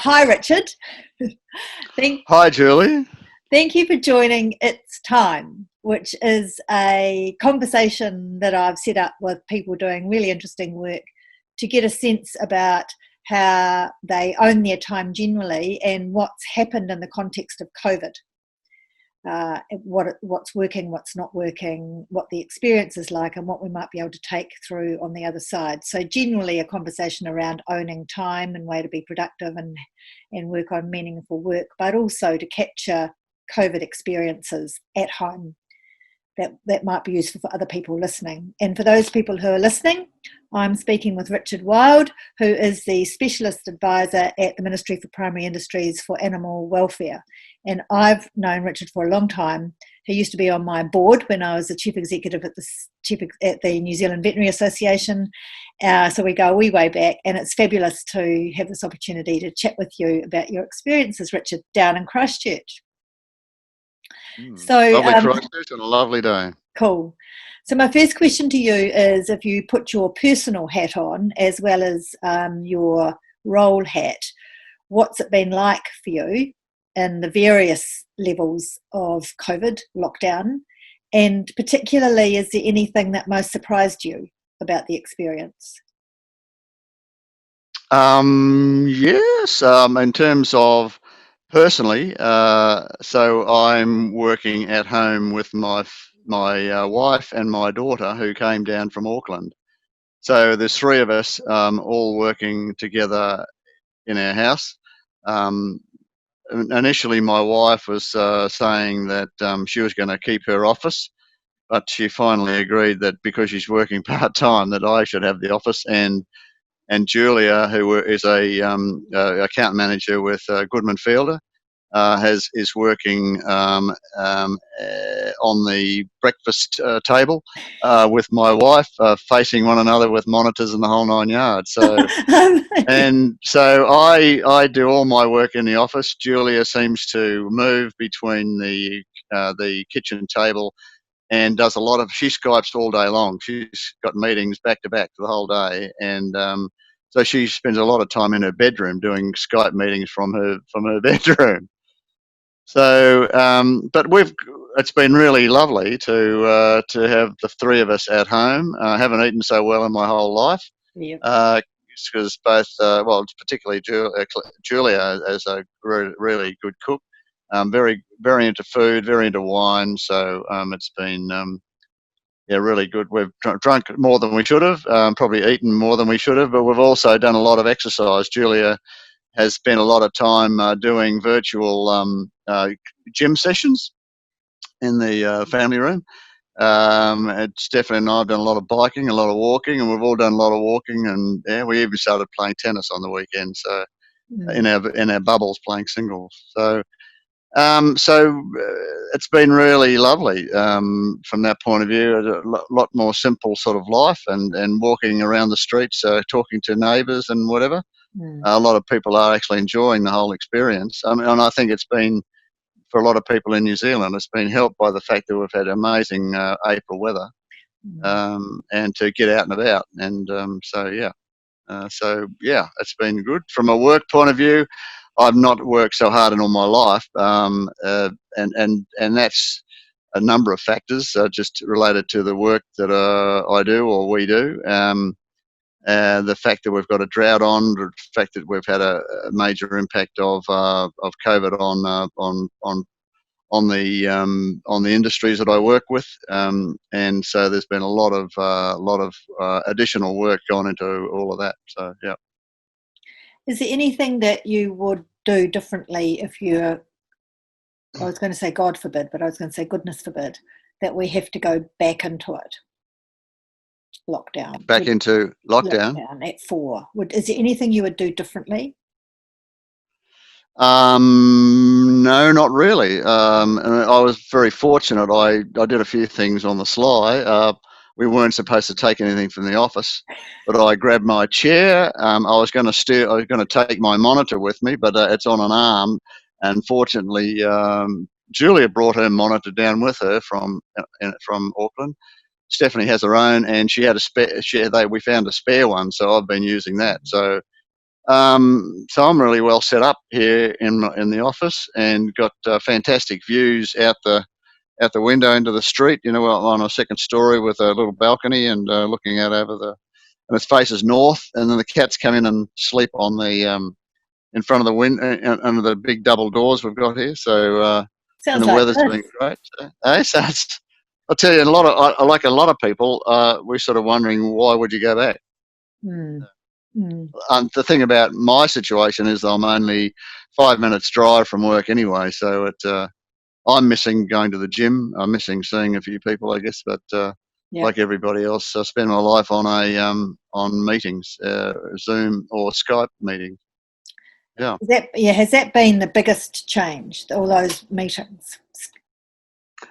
Hi, Richard. Thank, Hi, Julie. thank you for joining It's Time, which is a conversation that I've set up with people doing really interesting work to get a sense about how they own their time generally and what's happened in the context of COVID. What's working, what's not working, what the experience is like, and what we might be able to take through on the other side. So generally a conversation around owning time and way to be productive and work on meaningful work, but also to capture COVID experiences at home that might be useful for other people listening. And for those people who are listening, I'm speaking with Richard Wild, who is the Specialist Advisor at the Ministry for Primary Industries for Animal Welfare. And I've known Richard for a long time. He used to be on my board when I was the Chief Executive at the New Zealand Veterinary Association. So we go a wee way back, and it's fabulous to have this opportunity to chat with you about your experiences, Richard, down in Christchurch. Lovely Christchurch and a lovely day. Cool. So my first question to you is, if you put your personal hat on as well as your role hat, what's it been like for you in the various levels of COVID lockdown? And particularly, is there anything that most surprised you about the experience? Yes, in terms of personally, so I'm working at home with my wife and my daughter, who came down from Auckland. So there's three of us all working together in our house. Initially, my wife was saying that she was going to keep her office, but she finally agreed that because she's working part-time, that I should have the office. And Julia, who is a account manager with Goodman Fielder, is working on the breakfast table with my wife, facing one another with monitors and the whole nine yards. So, and so I do all my work in the office. Julia seems to move between the kitchen table and does a lot of. She Skypes all day long. She's got meetings back to back the whole day, and so she spends a lot of time in her bedroom doing Skype meetings from her bedroom. So, but it's been really lovely to have the three of us at home. I haven't eaten so well in my whole life. Yep. Because both, particularly Julia is a really good cook, very very into food, very into wine. So it's been really good. We've drunk more than we should have, probably eaten more than we should have, but we've also done a lot of exercise. Julia has spent a lot of time doing virtual gym sessions in the family room. Stephanie and I have done a lot of biking, a lot of walking, and we've all done a lot of walking. And we even started playing tennis on the weekend. So in our bubbles, playing singles. So it's been really lovely from that point of view. A lot more simple sort of life, and walking around the streets, talking to neighbours and whatever. A lot of people are actually enjoying the whole experience. And I think it's been, for a lot of people in New Zealand, it's been helped by the fact that we've had amazing April weather, and to get out and about. And it's been good. From a work point of view, I've not worked so hard in all my life, and that's a number of factors just related to the work that I do or we do. The fact that we've got a drought on, the fact that we've had a major impact of COVID on the industries that I work with, and so there's been a lot of additional work gone into all of that. So yeah. Is there anything that you would do differently if you're, I was going to say God forbid, but I was going to say goodness forbid, that we have to go back into it? Lockdown. Back into lockdown at 4. Is there anything you would do differently? No, not really. And I was very fortunate. I did a few things on the sly. We weren't supposed to take anything from the office, but I grabbed my chair. I was going to take my monitor with me, but it's on an arm. And fortunately, Julia brought her monitor down with her from Auckland. Stephanie has her own, and she had a spare. We found a spare one, so I've been using that. So So I'm really well set up here in the office, and got fantastic views out the window into the street. You know, on a second story with a little balcony, and looking out over and it faces north. And then the cats come in and sleep on the in front of the under the big double doors we've got here. So and Sounds the like weather's this. been great. So I'll tell you, like a lot of people, we're sort of wondering, why would you go back? Mm. Mm. The thing about my situation is I'm only 5 minutes drive from work anyway, so I'm missing going to the gym. I'm missing seeing a few people, I guess, but Yeah. like everybody else, I spend my life on on meetings, Zoom or Skype meetings. Yeah. Has that been the biggest change, all those meetings?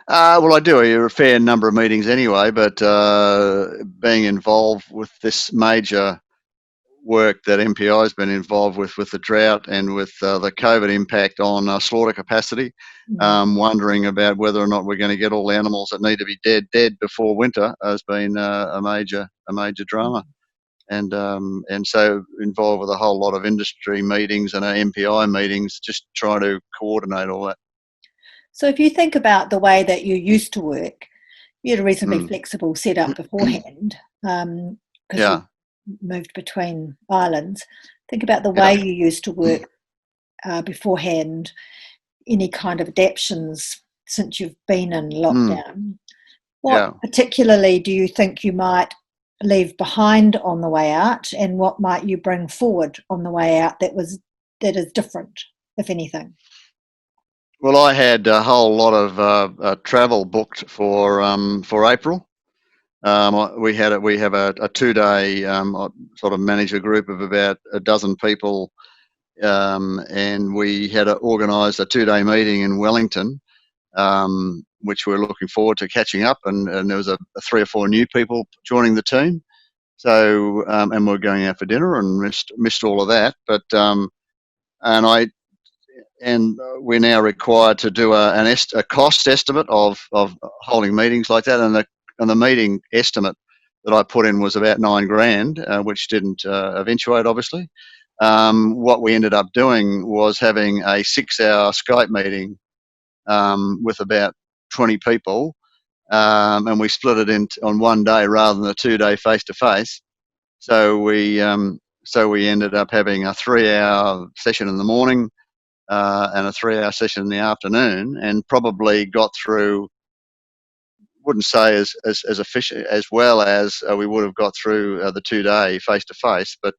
Well, I do a fair number of meetings anyway, but being involved with this major work that MPI has been involved with the drought and with the COVID impact on slaughter capacity, wondering about whether or not we're going to get all the animals that need to be dead before winter has been a major drama. And so involved with a whole lot of industry meetings and MPI meetings, just trying to coordinate all that. So if you think about the way that you used to work, you had a reasonably flexible setup beforehand, because Yeah. you moved between islands. Think about the way you used to work beforehand, any kind of adaptations since you've been in lockdown. What particularly do you think you might leave behind on the way out, and what might you bring forward on the way out that is different, if anything? Well, I had a whole lot of travel booked for April. We have a 2-day sort of manage a group of about a dozen people, and we had organised a 2-day meeting in Wellington, which we're looking forward to catching up. And there was a 3 or 4 new people joining the team. So and we're going out for dinner and missed all of that. But and we're now required to do a cost estimate of holding meetings like that, and the meeting estimate that I put in was about $9,000, which didn't eventuate, obviously. What we ended up doing was having a 6-hour Skype meeting with about 20 people, and we split it on one day rather than a 2-day face-to-face. So we ended up having a 3-hour session in the morning, and a 3-hour session in the afternoon, and probably got through, wouldn't say as efficient as well as we would have got through the 2-day face-to-face, but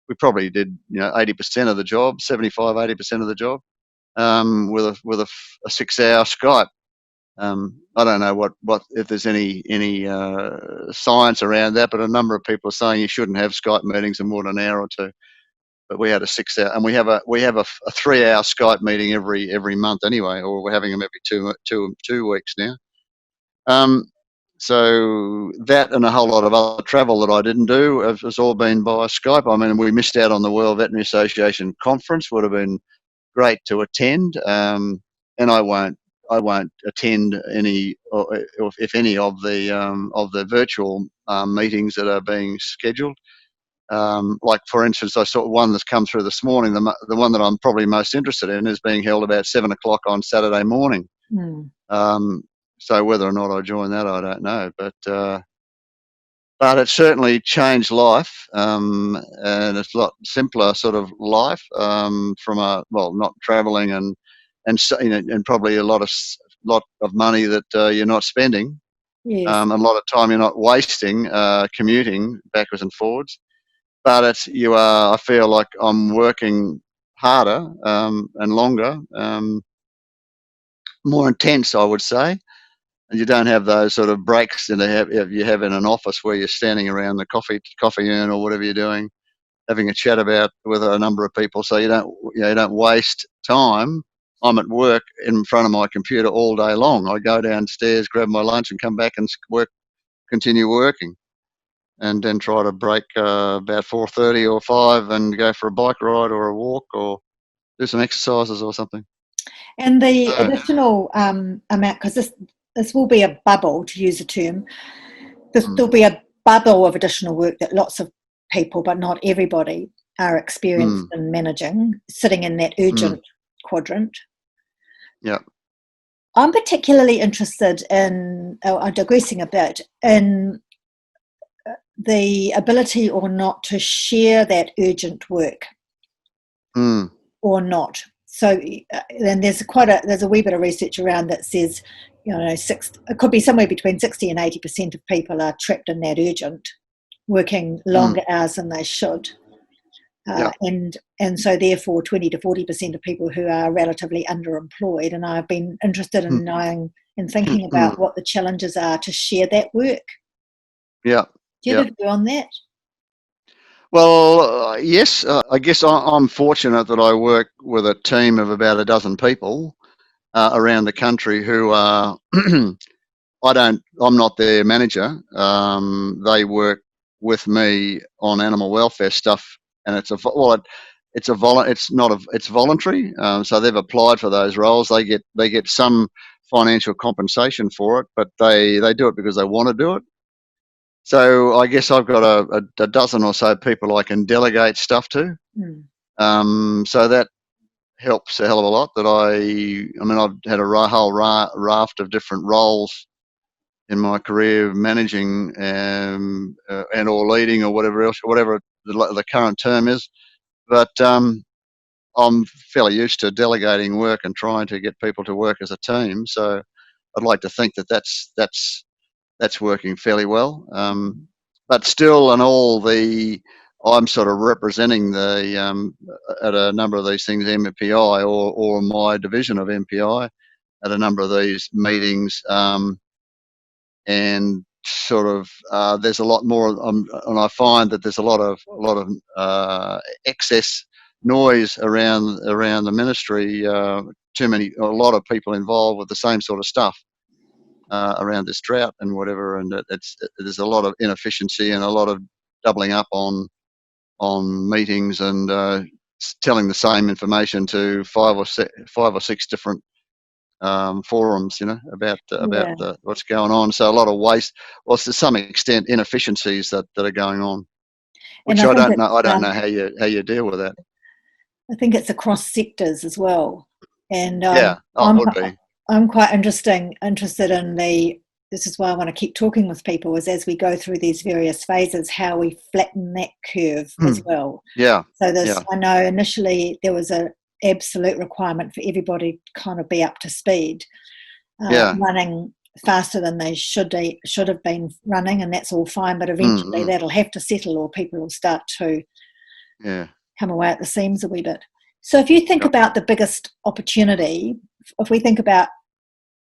we probably did 80% of the job, 75-80% of the job, with a 6-hour Skype. I don't know what if there's any science around that, but a number of people are saying you shouldn't have Skype meetings in more than an hour or two. But we had a 6-hour, and we have a 3-hour Skype meeting every month anyway, or we're having them every two weeks now. So that and a whole lot of other travel that I didn't do has all been by Skype. I mean, we missed out on the World Veterinary Association conference. Would have been great to attend, and I won't attend any, or if any, of the virtual meetings that are being scheduled. Like, for instance, I saw one that's come through this morning. The one that I'm probably most interested in is being held about 7 o'clock on Saturday morning. So whether or not I join that, I don't know. But it certainly changed life, and it's a lot simpler sort of life, from not travelling and probably a lot of money that you're not spending. Yes. A lot of time you're not wasting commuting backwards and forwards. But I feel like I'm working harder and longer, more intense, I would say. And you don't have those sort of breaks that you have in an office where you're standing around the coffee urn or whatever you're doing, having a chat with a number of people. So you don't waste time. I'm at work in front of my computer all day long. I go downstairs, grab my lunch, and come back and continue working. And then try to break about 4:30 or 5 and go for a bike ride or a walk or do some exercises or something. And the additional amount, because this will be a bubble, to use a term, there'll be a bubble of additional work that lots of people, but not everybody, are experienced Mm. in managing, sitting in that urgent quadrant. Yeah. I'm particularly interested in, I'm digressing a bit, in the ability or not to share that urgent work Mm. or not. So then there's a wee bit of research around that says, it could be somewhere between 60 and 80% of people are trapped in that urgent, working Mm. longer hours than they should. Yeah. And so therefore 20 to 40% of people who are relatively underemployed. And I've been interested in Mm. knowing and thinking about what the challenges are to share that work. Yeah. Do you Yeah. have a view on that? Well, yes. I guess I'm fortunate that I work with a team of about a dozen people around the country who are. I'm not their manager. They work with me on animal welfare stuff, and it's it's voluntary. So they've applied for those roles. They get some financial compensation for it, but they do it because they want to do it. So I guess I've got a dozen or so people I can delegate stuff to. Mm. So that helps a hell of a lot. I've had a whole raft of different roles in my career, managing and or leading or whatever else, whatever the current term is. But I'm fairly used to delegating work and trying to get people to work as a team. So I'd like to think that that's working fairly well. But still, I'm sort of representing at a number of these things, MPI or my division of MPI at a number of these meetings, and sort of there's a lot more, and I find that there's a lot of excess noise around the ministry. A lot of people involved with the same sort of stuff around this drought and whatever, and there's a lot of inefficiency and a lot of doubling up on meetings and telling the same information to five or six different forums, about Yeah. what's going on. So a lot of waste, well, to some extent, inefficiencies that are going on, And which I I think don't know. it's, I don't know how you deal with that. I think it's across sectors as well. And Yeah, oh, it would be. I'm quite interested in this is why I want to keep talking with people, is as we go through these various phases, how we flatten that curve as well. Yeah, So yeah, I know initially there was a absolute requirement for everybody to kind of be up to speed, yeah. running faster than they should have been running, and that's all fine. But eventually Mm-hmm. that'll have to settle, or people will start to Yeah, come away at the seams a wee bit. So if you think yeah. about the biggest opportunity, if we think about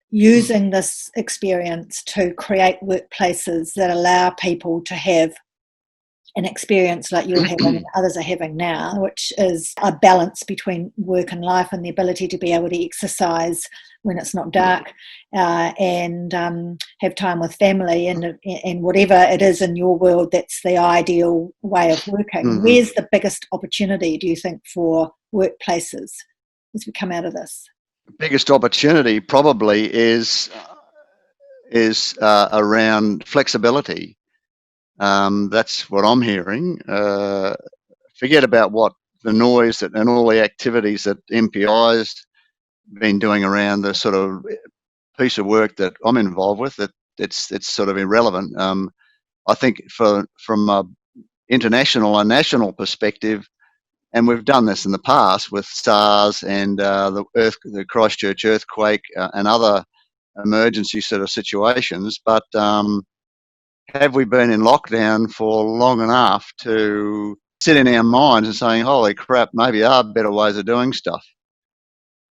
using this experience to create workplaces that allow people to have an experience like you're having and others are having now, which is a balance between work and life and the ability to be able to exercise when it's not dark, and have time with family, and whatever it is in your world that's the ideal way of working. Mm-hmm. Where's the biggest opportunity, do you think, for workplaces as we come out of this? Biggest opportunity probably is around flexibility. That's what I'm hearing. Forget about what the noise and all the activities that MPI's been doing around the sort of piece of work that I'm involved with. That it's sort of irrelevant. I think from a international and national perspective, and we've done this in the past with SARS and the Christchurch earthquake and other emergency sort of situations. But have we been in lockdown for long enough to sit in our minds and saying, holy crap, maybe there are better ways of doing stuff,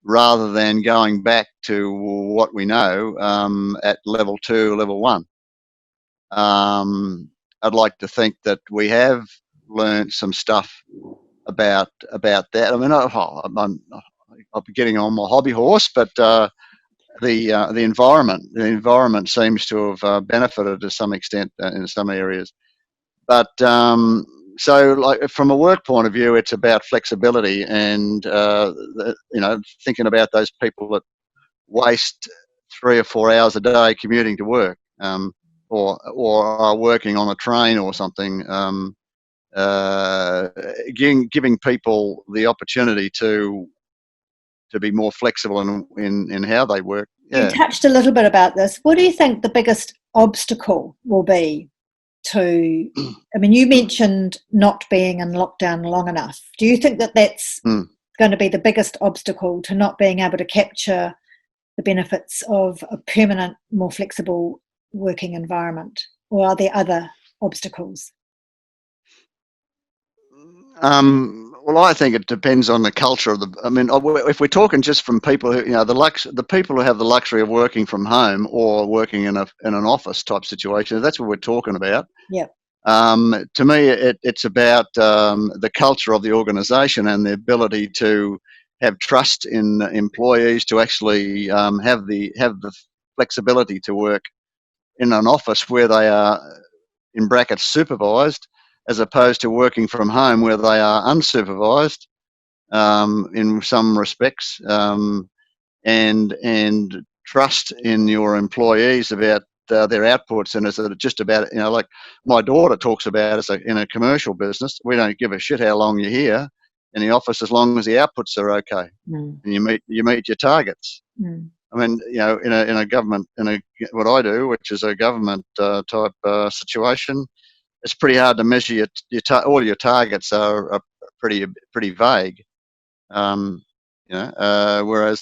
rather than going back to what we know at level 2, level 1? I'd like to think that we have learned some stuff about that. I mean, I'll be getting on my hobby horse, but the environment seems to have benefited to some extent in some areas. But so, like from a work point of view, it's about flexibility and thinking about those people that waste 3 or 4 hours a day commuting to work, or are working on a train or something. giving people the opportunity to be more flexible in how they work. You Yeah. touched a little bit about this. What do you think the biggest obstacle will be to, I mean, you mentioned not being in lockdown long enough. Do you think that that's going to be the biggest obstacle to not being able to capture the benefits of a permanent, more flexible working environment? Or are there other obstacles? Well, I think it depends on the culture of the. I mean, if we're talking just from people who, the people who have the luxury of working from home or working in an office type situation, that's what we're talking about. Yeah. To me, it's about the culture of the organisation and the ability to have trust in employees to actually have the flexibility to work in an office where they are, in brackets, supervised, as opposed to working from home where they are unsupervised in some respects, and trust in your employees about their outputs, and it's just about, like my daughter talks about, in a commercial business, we don't give a shit how long you're here in the office as long as the outputs are okay and you meet your targets. I mean, in a government, what I do, which is a government type situation, it's pretty hard to measure all your targets are pretty vague. Whereas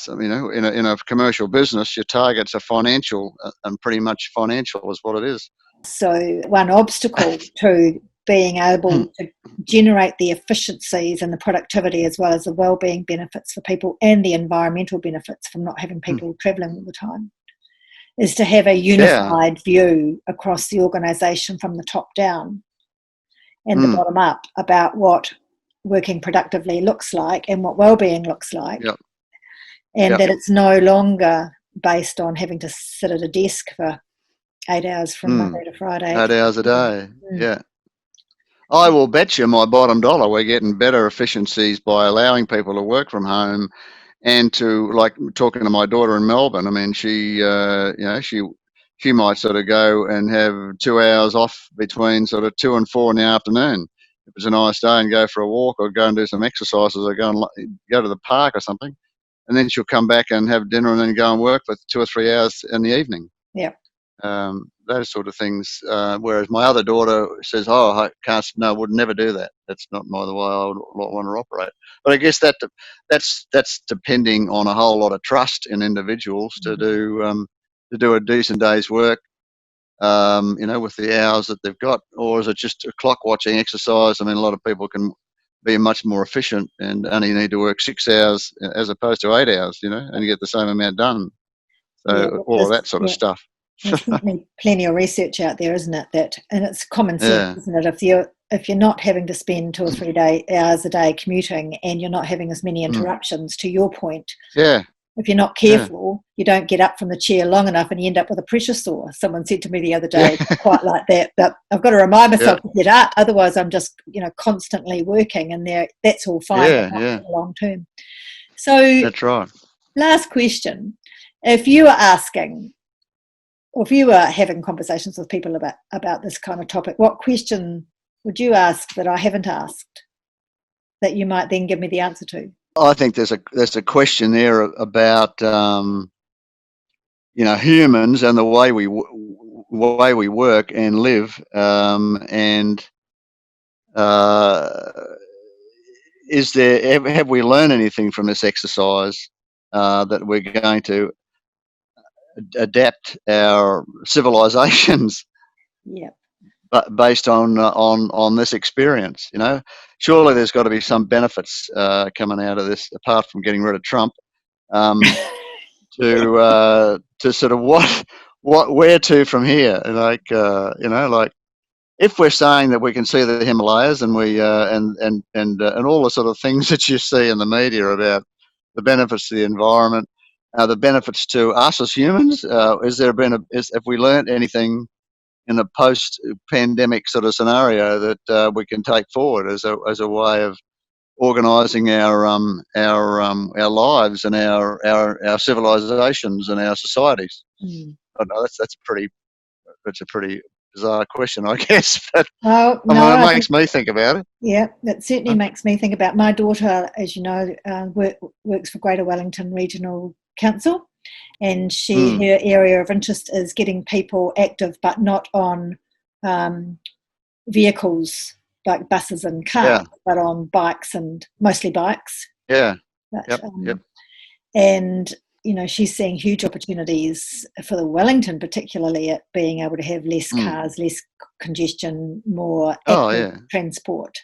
in a commercial business, your targets are financial, and pretty much financial is what it is. So one obstacle to being able to generate the efficiencies and the productivity, as well as the well-being benefits for people and the environmental benefits from not having people travelling all the time, is to have a unified view across the organisation from the top down and the bottom up about what working productively looks like and what well-being looks like. And that it's no longer based on having to sit at a desk for 8 hours from Monday to Friday. 8 hours a day, yeah. I will bet you my bottom dollar we're getting better efficiencies by allowing people to work from home, and to, like, talking to my daughter in Melbourne. I mean, she might sort of go and have 2 hours off between sort of 2 and 4 in the afternoon. If it's a nice day, and go for a walk or go and do some exercises or go to the park or something. And then she'll come back and have dinner and then go and work for 2 or 3 hours in the evening. Yeah. Those sort of things. Whereas my other daughter says, "Oh, I can't. No, would never do that. That's not the way I would want to operate." But I guess that's depending on a whole lot of trust in individuals to do a decent day's work. With the hours that they've got, or is it just a clock watching exercise? I mean, a lot of people can be much more efficient and only need to work 6 hours as opposed to 8 hours, and you get the same amount done. So all of that sort of stuff. There's certainly plenty of research out there, isn't it? And it's common sense, isn't it? If you're not having to spend 2 or 3 hours a day commuting, and you're not having as many interruptions, to your point. If you're not careful, you don't get up from the chair long enough and you end up with a pressure sore. Someone said to me the other day, quite like that, but I've got to remind myself to get up, otherwise I'm just, constantly working, and that's all fine for the long term. So that's right. Last question. If you were asking, or if you were having conversations with people about this kind of topic, what question would you ask that I haven't asked that you might then give me the answer to? I think there's a question there about humans and the way we work and live, and have we learned anything from this exercise that we're going to adapt our civilizations based on this experience? Surely there's got to be some benefits coming out of this, apart from getting rid of Trump, to sort of where to from here. Like if we're saying that we can see the Himalayas, and we and all the sort of things that you see in the media about the benefits to the environment, the benefits to us as humans, have we learnt anything in a post-pandemic sort of scenario that we can take forward as a way of organising our lives and our civilizations and our societies? I know that's a pretty bizarre question, I guess, but Oh I no, mean, it I think makes me think about it. yeah, that certainly Huh? makes me think about my daughter. As you know, works for Greater Wellington Regional Council, and Mm, her area of interest is getting people active, but not on um, vehicles like buses and cars, yeah, but on bikes and mostly bikes. yeah, But yep, yep. and she's seeing huge opportunities for the Wellington, particularly at being able to have less Mm. cars, less congestion, more Oh, active yeah. transport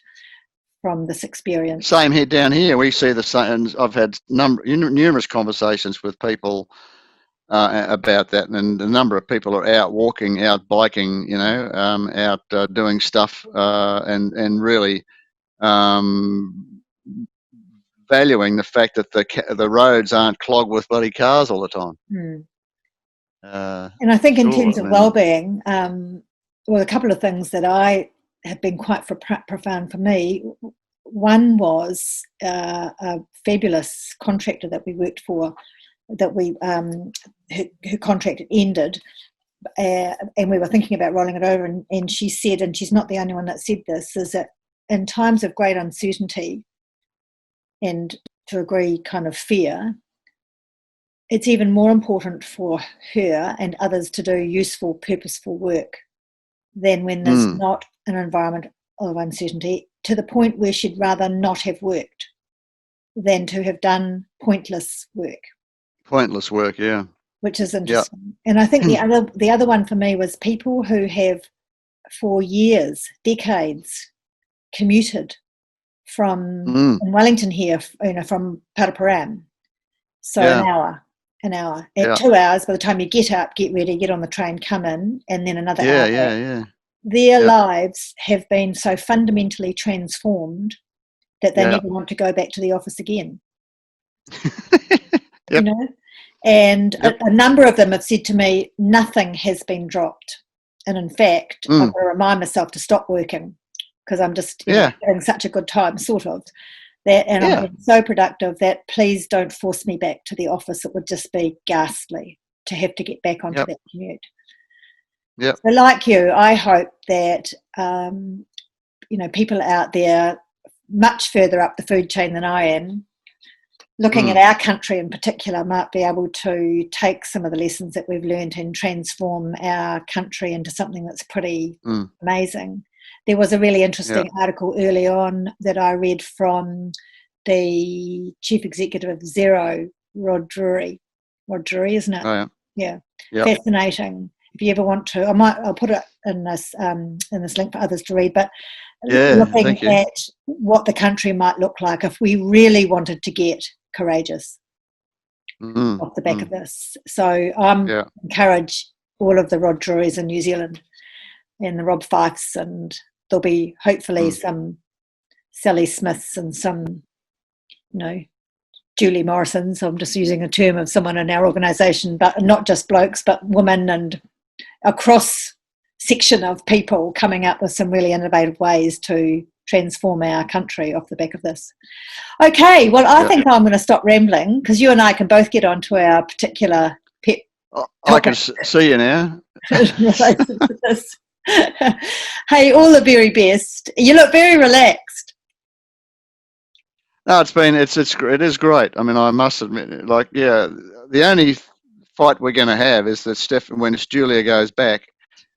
from this experience. Same here down here. We see the same. And I've had numerous conversations with people about that, and the number of people are out walking, out biking, out doing stuff, and really um, valuing the fact that the roads aren't clogged with bloody cars all the time. Hmm. Uh, And I think in terms sure. of I mean, well-being, well, a couple of things that I have been quite profound for me. One was a fabulous contractor that we worked for, that we her contract ended, and we were thinking about rolling it over. And she said, and she's not the only one that said this, is that in times of great uncertainty and to agree kind of fear, it's even more important for her and others to do useful, purposeful work than when there's mm, not an environment of uncertainty, to the point where she'd rather not have worked than to have done pointless work, pointless work. Yeah. which is Yeah. interesting. And I think the other one for me was people who have for years, decades, commuted from Mm, in Wellington here, from Paraparaumu. So yeah. an hour, at Yeah. 2 hours by the time you get up, get ready, get on the train, come in, and then another Yeah. hour back. Yeah. Yeah. Their Yep. lives have been so fundamentally transformed that they Yeah. never want to go back to the office again, you Yep. know? And Yep. a number of them have said to me, nothing has been dropped. And in fact, I've Mm, got to remind myself to stop working because I'm just, yeah. having such a good time, sort of. That, and I'm Yeah. being so productive that please don't force me back to the office. It would just be ghastly to have to get back onto Yep. that commute. Yep. So, like you, I hope that people out there much further up the food chain than I am, looking at Mm, our country in particular, might be able to take some of the lessons that we've learned and transform our country into something that's pretty mm, amazing. There was a really yeah. interesting article early on that I read from the chief executive of Xero, Rod Drury. Rod Drury, isn't it? Oh, yeah. Yeah, Yep. fascinating. If you ever want to, I'll put it in this link for others to read. But Yeah. looking Thank you. at what the country might look like if we really wanted to get courageous Mm, off the back of mm, this. So I'm yeah. encourage all of the Rod Drurys in New Zealand and the Rob Fifes, and there'll be hopefully Mm, some Sally Smiths and some, Julie Morrisons. I'm just using a term of someone in our organisation, but not just blokes, but women and a cross section of people coming up with some really innovative ways to transform our country off the back of this. Okay, well, I yeah. think I'm going to stop rambling because you and I can both get onto our particular pet I can topic see you now. related to this. Hey, all the very best. You look very relaxed. No, it is great. I mean, I must admit, like, yeah, the only fight we're going to have is that when Julia goes back,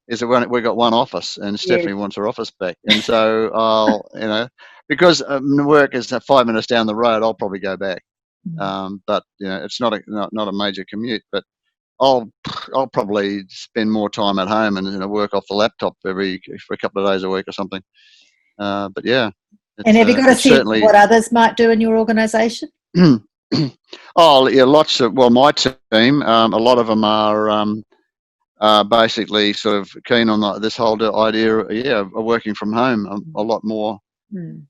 is that when we got one office and Yes. Stephanie wants her office back, and so because work is 5 minutes down the road, I'll probably go back. But it's not a major commute, but I'll I'll probably spend more time at home and work off the laptop for a couple of days a week or something. But yeah, And have you got a it's sense of certainly. what others might do in your organisation? Oh yeah, lots of my team. A lot of them are basically sort of keen on this whole idea. Yeah, of working from home a lot more. Mm.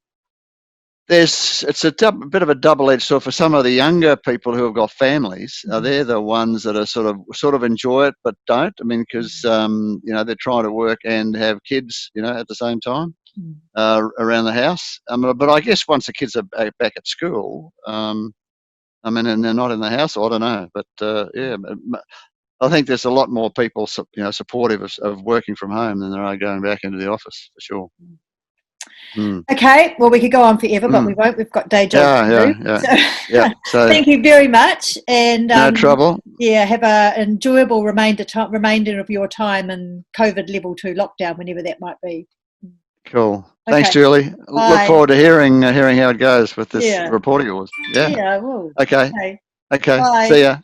It's a bit of a double-edged sword for some of the younger people who have got families. Mm. They're the ones that are sort of enjoy it but don't. I mean, because they're trying to work and have kids, at the same time Mm. around the house. But I guess once the kids are back at school, I mean, and they're not in the house, I don't know. But yeah, I think there's a lot more people, supportive of working from home than there are going back into the office, for sure. Mm. Okay, well, we could go on forever, but we Mm. won't. We've got day jobs to do. Yeah. So thank you very much, and no trouble. yeah, have an enjoyable remainder of your time in COVID level 2 lockdown, whenever that might be. Cool. Thanks, Okay. Julie. Bye. Look forward to hearing how it goes with this Yeah. reporting awards. Yeah. Yeah. Well. Okay. Okay. Okay. Bye. See ya.